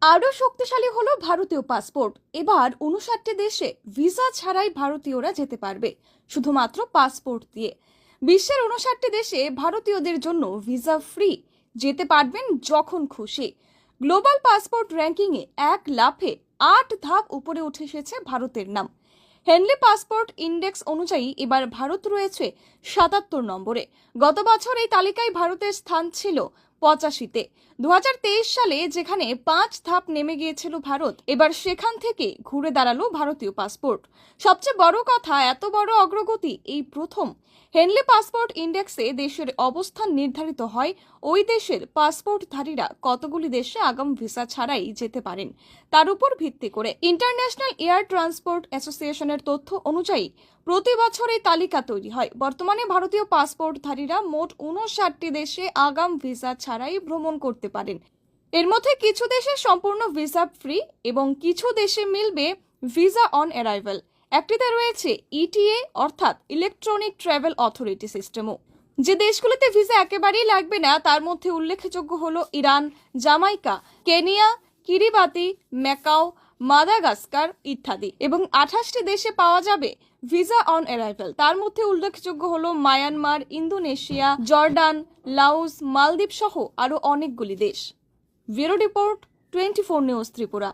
আরও শক্তিশালী হলো ভারতীয় পাসপোর্ট। এবার 59টি দেশে ভিসা ছাড়াই ভারতীয়রা যেতে পারবে, শুধুমাত্র পাসপোর্ট দিয়ে। বিশ্বের 59টি দেশে ভারতীয়দের জন্য ভিসা ফ্রি, যেতে পারবেন যখন খুশি। গ্লোবাল পাসপোর্ট র্যাঙ্কিংয়ে এক লাফে 8 ধাপ উপরে উঠে এসেছে ভারতের নাম। হেনলি পাসপোর্ট ইন্ডেক্স অনুযায়ী এবার ভারত রয়েছে 77 নম্বরে। গত বছর এই তালিকায় ভারতের স্থান ছিল 85-তে। 2023 সালে যেখানে 5 ধাপ নেমে গিয়েছিল ভারত, এবার সেখান থেকে ঘুরে দাঁড়ালো ভারতীয় পাসপোর্ট। সবচেয়ে বড় কথা, এত বড় অগ্রগতি এই প্রথম। হেনলি পাসপোর্ট ইন্ডেক্সে দেশের অবস্থান নির্ধারিত হয় ওই দেশের পাসপোর্টধারীরা কতগুলি দেশে আগাম ভিসা ছাড়াই যেতে পারেন তার উপর ভিত্তি করে। ইন্টারন্যাশনাল এয়ার ট্রান্সপোর্ট অ্যাসোসিয়েশনের তথ্য অনুযায়ী প্রতি বছর এই তালিকা তৈরি হয়। বর্তমানে ভারতীয় পাসপোর্টধারীরা মোট 59টি দেশে আগাম ভিসা ছাড়াই ভ্রমণ করতে পারেন। এর মধ্যে কিছু দেশে সম্পূর্ণ ভিসা ফ্রি এবং কিছু দেশে মিলবে ভিসা অন অ্যারাইভাল। একটিতে রয়েছে ইটিএ অর্থাৎ ইলেকট্রনিক ট্রাভেল অথরিটি সিস্টেমও। যে দেশগুলোতে ভিসা একেবারেই লাগবে না তার মধ্যে উল্লেখযোগ্য হলো Iran, Jamaica, Kenya, Kiribati, Macau, Madagascar ইত্যাদি। এবং 28টি দেশে পাওয়া যাবে ভিসা অন অ্যারাইভাল। তার মধ্যে উল্লেখযোগ্য হলো মায়ানমার, ইন্দোনেশিয়া, জর্ডান, লাওস, মালদ্বীপ সহ আরো অনেকগুলি দেশ। Bureau report, 24 news Tripura.